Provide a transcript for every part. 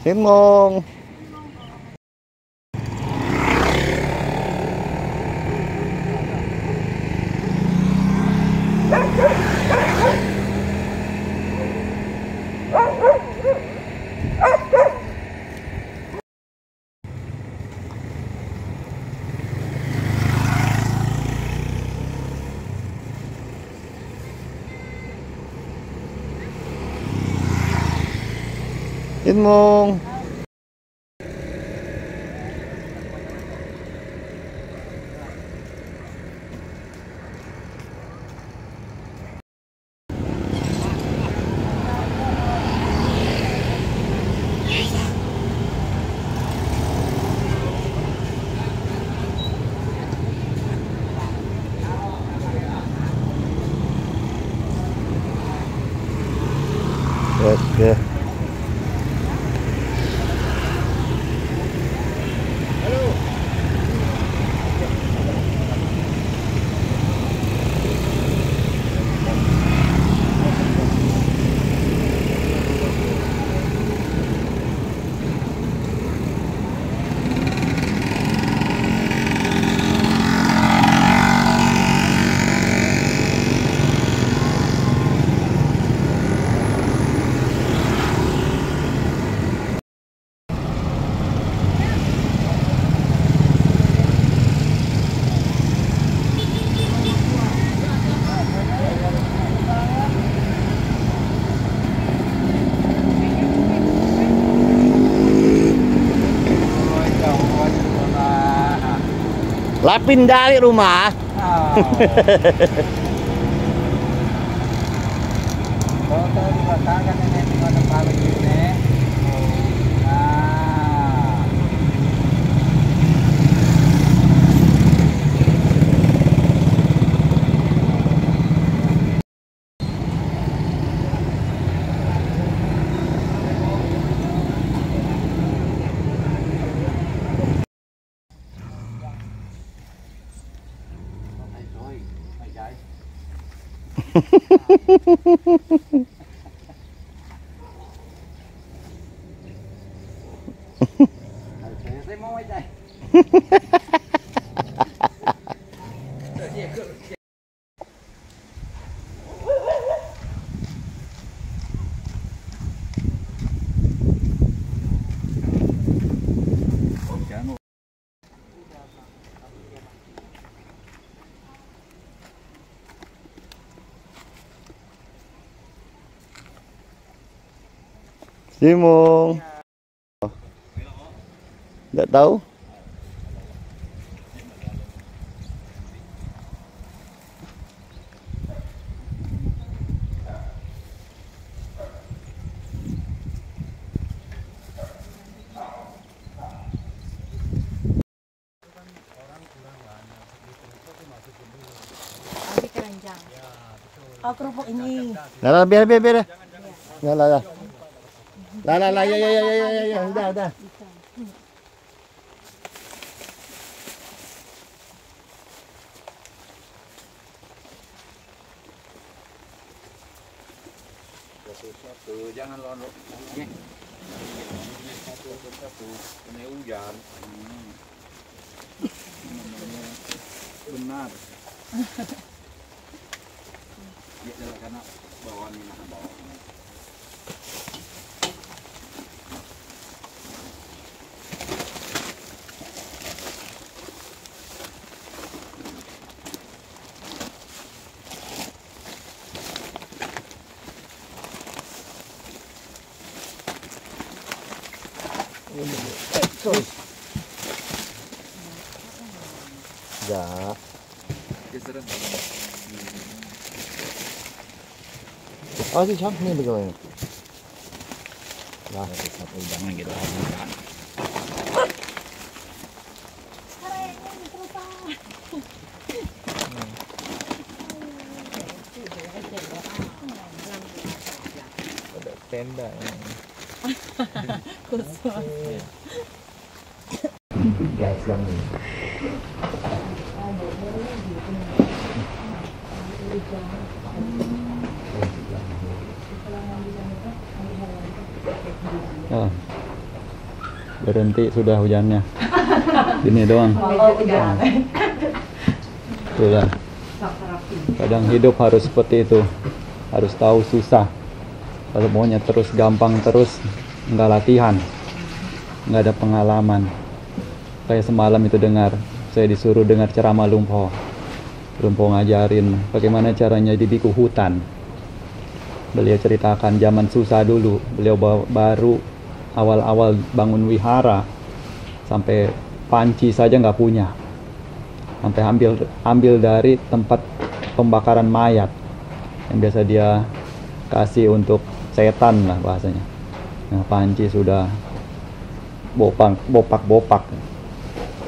Hiến mong. Hiến mong. Oke. Lah pindah di rumah. Foto dipasangkan ini di mana paling ini. Saya mau aja. Simong. Nggak tahu. Keranjang. Oh, kerupuk ini. Lah biar. Lah. Lah ya, udah. Satu, jangan londok. Satu, kena hujan. Benar. Ya adalah karena bawaan ini bawaan. Ya. Oh, di shop ni bagaimana? Lah, satu jangan gitu. Ada tenda. Khusus. Guys, kami. Berhenti sudah hujannya. Gini doang. Nah, itulah. Kadang hidup harus seperti itu. Harus tahu susah. Kalau maunya terus gampang terus, nggak latihan, nggak ada pengalaman. Kayak semalam itu saya disuruh dengar ceramah Lumpo. Lumpo ngajarin bagaimana caranya di biku hutan. Beliau ceritakan zaman susah dulu. Beliau baru awal-awal bangun wihara, sampai panci saja nggak punya. Sampai ambil dari tempat pembakaran mayat yang biasa dia kasih untuk setan lah bahasanya. Nah, panci sudah bopak,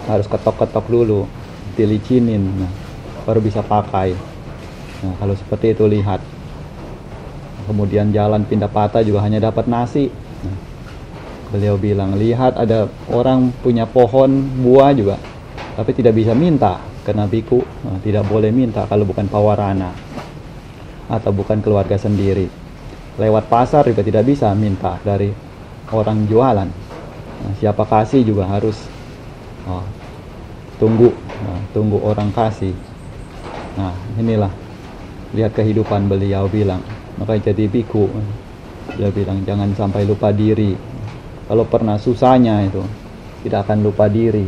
harus ketok-ketok dulu, dilicinin, nah, baru bisa pakai. Nah, kalau seperti itu lihat. Kemudian jalan pindah patah juga hanya dapat nasi. Nah, beliau bilang, lihat ada orang punya pohon buah juga, tapi tidak bisa minta karena biku. Nah, tidak boleh minta kalau bukan pawarana atau bukan keluarga sendiri. Lewat pasar juga tidak bisa minta dari orang jualan. Nah, siapa kasih juga harus tunggu orang kasih. Nah, inilah lihat kehidupan beliau bilang. Makanya jadi biku. Dia bilang jangan sampai lupa diri. Kalau pernah susahnya itu tidak akan lupa diri.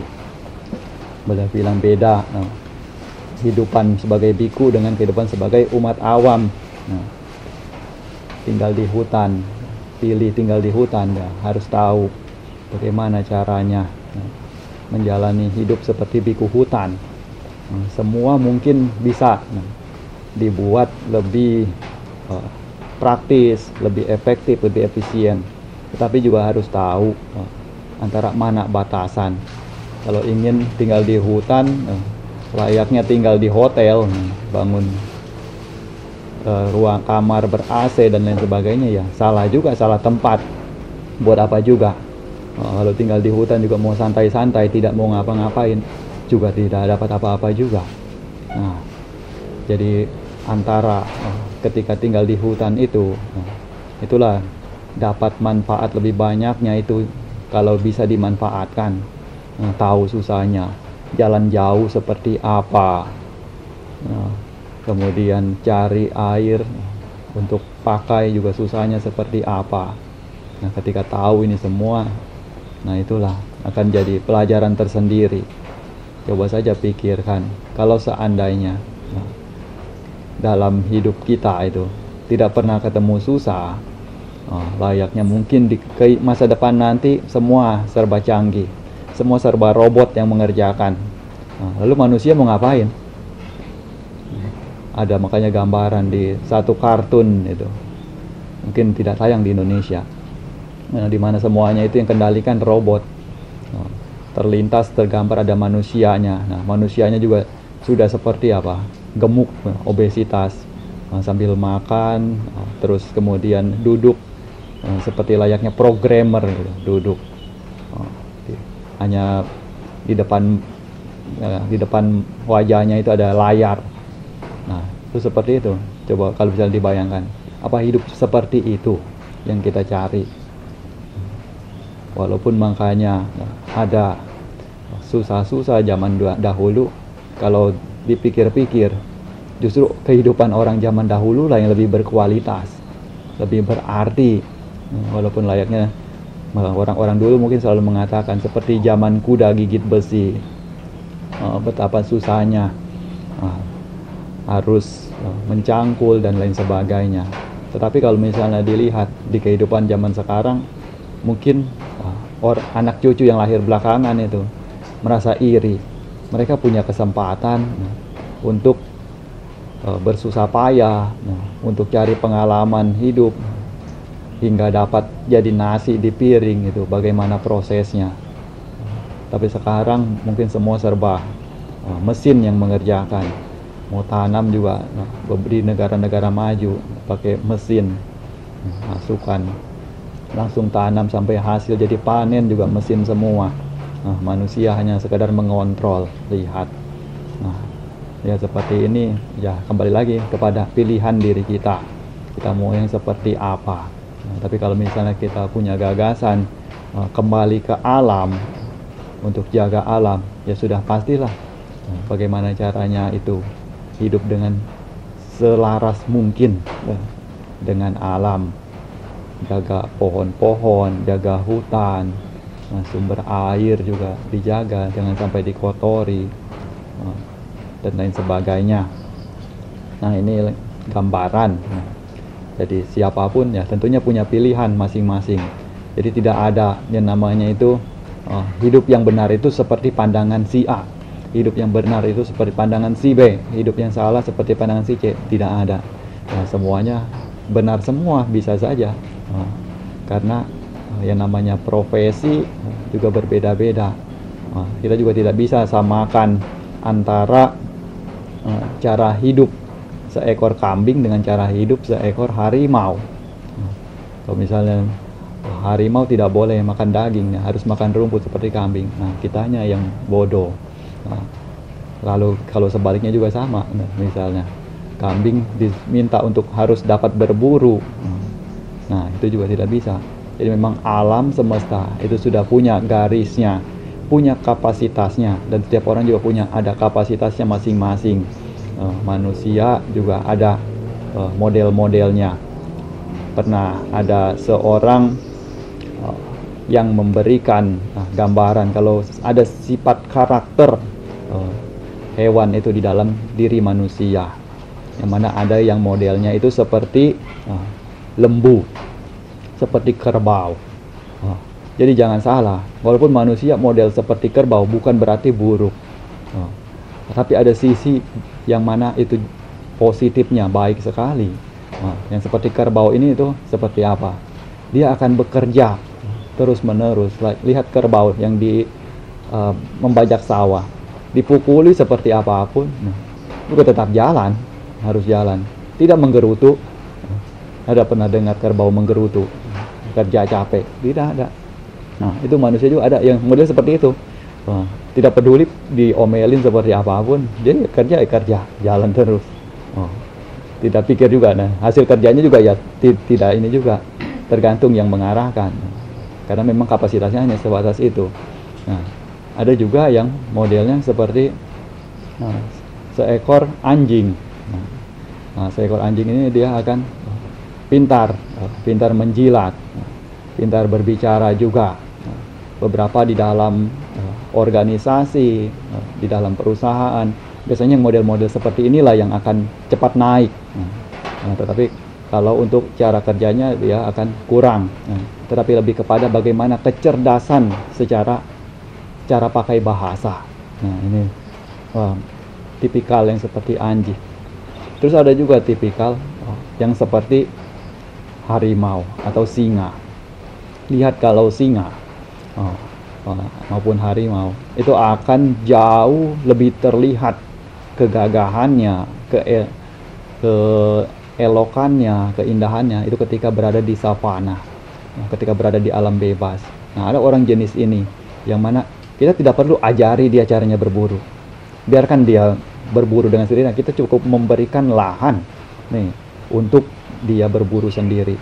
Beliau bilang beda. Nah, kehidupan sebagai biku dengan kehidupan sebagai umat awam. Nah, tinggal di hutan, pilih tinggal di hutan, ya, harus tahu bagaimana caranya menjalani hidup seperti biku hutan. Semua mungkin bisa dibuat lebih praktis, lebih efektif, lebih efisien. Tetapi juga harus tahu antara mana batasan. Kalau ingin tinggal di hutan, layaknya tinggal di hotel, bangun ruang kamar ber-AC dan lain sebagainya, ya salah juga, salah tempat. Buat apa juga? Kalau tinggal di hutan juga mau santai-santai, tidak mau ngapa-ngapain, juga tidak dapat apa-apa juga. Nah, jadi antara ketika tinggal di hutan itu, itulah dapat manfaat lebih banyaknya itu kalau bisa dimanfaatkan. Tahu susahnya, jalan jauh seperti apa, kemudian cari air untuk pakai juga susahnya seperti apa. Nah, ketika tahu ini semua, nah itulah akan jadi pelajaran tersendiri. Coba saja pikirkan, kalau seandainya dalam hidup kita itu tidak pernah ketemu susah, layaknya mungkin di masa depan nanti semua serba canggih, semua serba robot yang mengerjakan. Lalu manusia mau ngapain? Ada makanya gambaran di satu kartun itu, mungkin tidak tayang di Indonesia, di mana semuanya itu yang kendalikan robot. Terlintas tergambar ada manusianya. Nah, manusianya juga sudah seperti apa? Gemuk, obesitas, sambil makan, terus kemudian duduk seperti layaknya programmer gitu, duduk hanya di depan wajahnya itu ada layar. Nah, itu seperti itu. Coba kalau bisa dibayangkan, apa hidup seperti itu yang kita cari? Walaupun makanya ada susah-susah zaman dahulu, kalau dipikir-pikir justru kehidupan orang zaman dahulu lah yang lebih berkualitas, lebih berarti. Walaupun layaknya orang-orang dulu mungkin selalu mengatakan seperti zaman kuda gigit besi, betapa susahnya, harus mencangkul dan lain sebagainya. Tetapi kalau misalnya dilihat di kehidupan zaman sekarang, mungkin anak cucu yang lahir belakangan itu merasa iri. Mereka punya kesempatan untuk bersusah payah, untuk cari pengalaman hidup hingga dapat jadi nasi di piring itu, bagaimana prosesnya. Tapi sekarang mungkin semua serba mesin yang mengerjakan. Mau tanam juga di negara-negara maju pakai mesin, masukkan langsung tanam sampai hasil jadi panen juga mesin semua. Manusia hanya sekadar mengontrol, lihat. Ya seperti ini, ya kembali lagi kepada pilihan diri kita. Kita mau yang seperti apa. Tapi kalau misalnya kita punya gagasan kembali ke alam untuk jaga alam, ya sudah pastilah bagaimana caranya itu hidup dengan selaras mungkin dengan alam, jaga pohon-pohon, jaga hutan, sumber air juga dijaga, jangan sampai dikotori dan lain sebagainya. Nah, ini gambaran. Jadi siapapun ya tentunya punya pilihan masing-masing. Jadi tidak ada yang namanya itu hidup yang benar itu seperti pandangan si A, hidup yang benar itu seperti pandangan si B, hidup yang salah seperti pandangan si C. Tidak ada. Nah, semuanya benar semua bisa saja. Karena yang namanya profesi juga berbeda-beda. Kita juga tidak bisa samakan antara cara hidup seekor kambing dengan cara hidup seekor harimau. Kalau misalnya harimau tidak boleh makan daging, harus makan rumput seperti kambing. Nah, kitanya yang bodoh. Lalu kalau sebaliknya juga sama. Nah, misalnya kambing diminta untuk harus dapat berburu. Nah, itu juga tidak bisa. Jadi memang alam semesta itu sudah punya garisnya, punya kapasitasnya, dan setiap orang juga ada kapasitasnya masing-masing. Manusia juga ada model-modelnya. Pernah ada seorang yang memberikan gambaran kalau ada sifat karakter hewan itu di dalam diri manusia, yang mana ada yang modelnya itu seperti lembu, seperti kerbau. Jadi jangan salah, walaupun manusia model seperti kerbau bukan berarti buruk. Tapi ada sisi yang mana itu positifnya baik sekali. Yang seperti kerbau ini itu seperti apa? Dia akan bekerja terus menerus. Lihat kerbau yang membajak sawah, dipukuli seperti apapun, juga tetap jalan, harus jalan, tidak menggerutu. Ada pernah dengar kerbau menggerutu, kerja capek? Tidak ada. Nah, itu manusia juga ada yang model seperti itu. Tidak peduli diomelin seperti apapun, jadi kerja, jalan terus. Tidak pikir juga. Nah, hasil kerjanya juga ya tidak ini juga, tergantung yang mengarahkan. Karena memang kapasitasnya hanya sebatas itu. Nah, ada juga yang modelnya seperti seekor anjing. Nah, seekor anjing ini dia akan pintar menjilat, pintar berbicara juga. Beberapa di dalam organisasi, di dalam perusahaan, biasanya model-model seperti inilah yang akan cepat naik. Tetapi kalau untuk cara kerjanya dia akan kurang. Tetapi lebih kepada bagaimana kecerdasan secara cara pakai bahasa. Nah, ini tipikal yang seperti anjing. Terus ada juga tipikal yang seperti harimau atau singa. Lihat kalau singa maupun harimau itu akan jauh lebih terlihat kegagahannya, keelokannya, keindahannya itu ketika berada di savana, ketika berada di alam bebas. Nah, ada orang jenis ini yang mana kita tidak perlu ajari dia caranya berburu, biarkan dia berburu dengan sendirinya. Kita cukup memberikan lahan nih untuk dia berburu sendiri.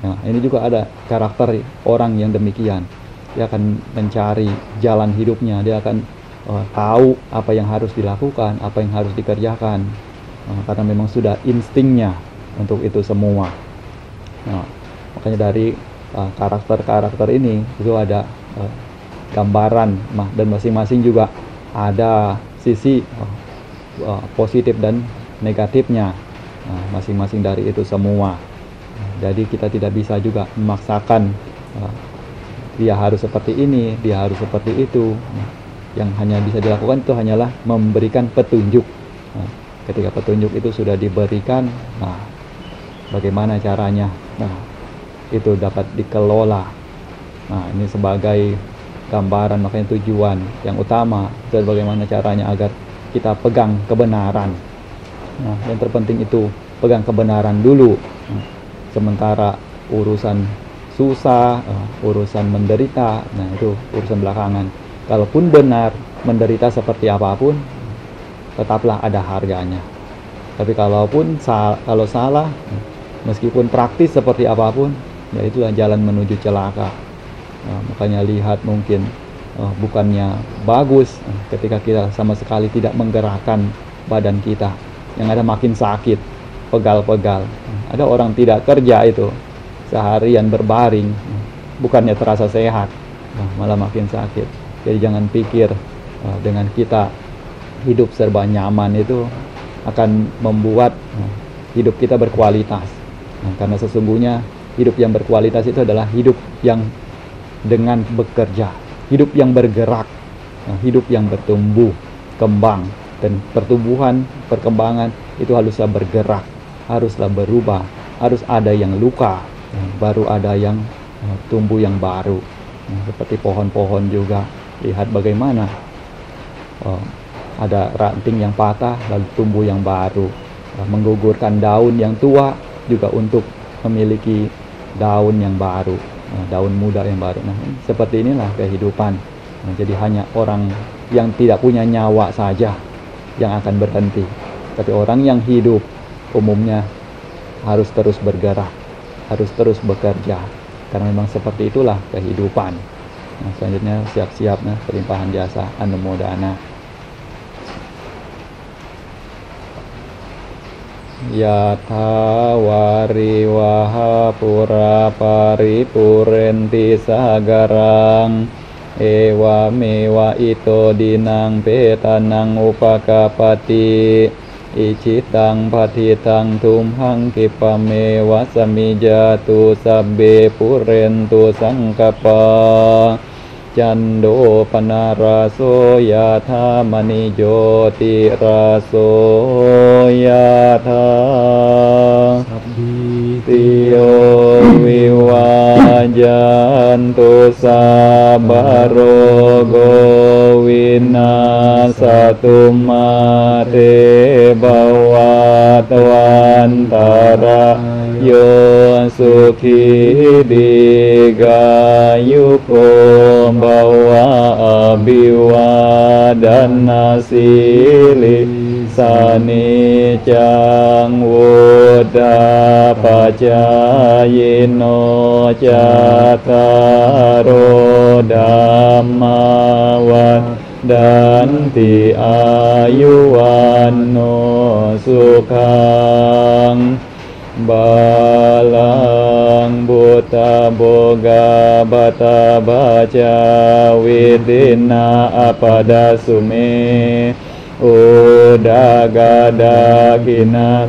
Nah, ini juga ada karakter orang yang demikian. Dia akan mencari jalan hidupnya, dia akan tahu apa yang harus dilakukan, apa yang harus dikerjakan, karena memang sudah instingnya untuk itu semua. Nah, makanya dari karakter-karakter ini itu ada gambaran, dan masing-masing juga ada sisi positif dan negatifnya, masing-masing dari itu semua. Jadi kita tidak bisa juga memaksakan dia harus seperti ini, dia harus seperti itu. Yang hanya bisa dilakukan itu hanyalah memberikan petunjuk. Ketika petunjuk itu sudah diberikan, bagaimana caranya? Itu dapat dikelola. Nah, ini sebagai gambaran, makanya tujuan yang utama dan bagaimana caranya agar kita pegang kebenaran. Nah, yang terpenting itu pegang kebenaran dulu. Sementara urusan susah, urusan menderita, nah itu urusan belakangan. Kalaupun benar menderita seperti apapun, tetaplah ada harganya. Tapi kalau salah, meskipun praktis seperti apapun, ya itulah jalan menuju celaka. Makanya lihat mungkin bukannya bagus ketika kita sama sekali tidak menggerakkan badan kita, yang ada makin sakit, pegal-pegal. Ada orang tidak kerja itu seharian berbaring, bukannya terasa sehat, malah makin sakit. Jadi jangan pikir dengan kita hidup serba nyaman itu akan membuat hidup kita berkualitas. Karena sesungguhnya hidup yang berkualitas itu adalah hidup yang dengan bekerja, hidup yang bergerak, hidup yang bertumbuh, kembang. Dan pertumbuhan, perkembangan itu haruslah bergerak, haruslah berubah, harus ada yang luka, baru ada yang tumbuh yang baru. Seperti pohon-pohon juga, lihat bagaimana ada ranting yang patah lalu tumbuh yang baru, menggugurkan daun yang tua juga untuk memiliki daun yang baru, daun muda yang baru. Seperti inilah kehidupan. Jadi hanya orang yang tidak punya nyawa saja yang akan berhenti, tapi orang yang hidup umumnya harus terus bergerak, harus terus bekerja, karena memang seperti itulah kehidupan. Selanjutnya siap-siap pelimpahan jasa anumodana. Yatha wariwaha pura paripurenti sagarang ewa mewa ito dinang petanang upakapati icitang patitang tumhang kipamewa samijatu sabbe purentu sangkapa cando panaraso yatha manijoti raso yatha tiyo viwajantu sabaro gowinasatu mate bawatwantara yo sukhi digayuko bawa abiwadana sili sani cang wuda pacayino cataro dhammawan danti ayuwano sukhang balang buta boga bata baca widina apada sume udagada kina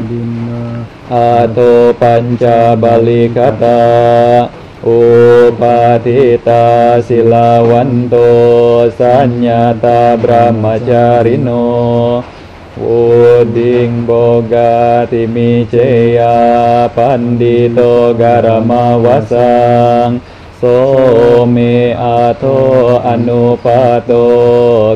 atau panca balikata upatita silawanto sanyata brahmacarino uding boga timiceya pandito garamawasang somi ato anupato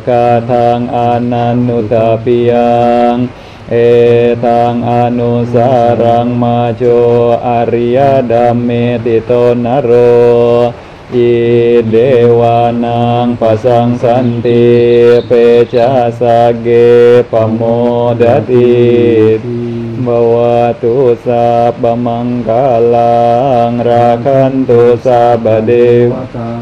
katang ananutapiyang etang anusarang majo arya dame tito naro idewanang pasang santi peca sage pamodati bawatu sabba mangkalang rakantu sabba dewata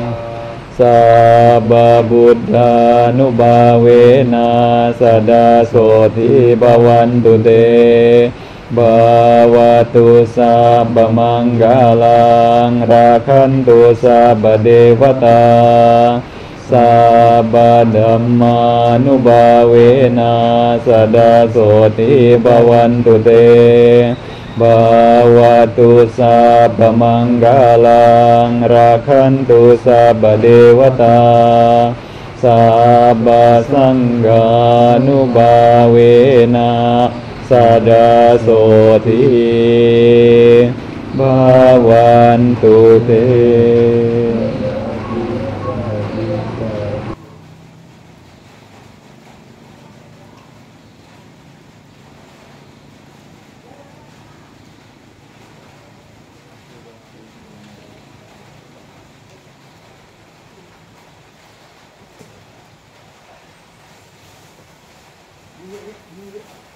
sabba buddha nubawena sada soti bawantu te bawatu sabba manggalang rakantu sabba dewata sabba dhamma nubawena sada soti bawantu te bawatu sabba manggalang rakantu sabba dewata sabba sangha nubawena sada soti bawantu te. Iya.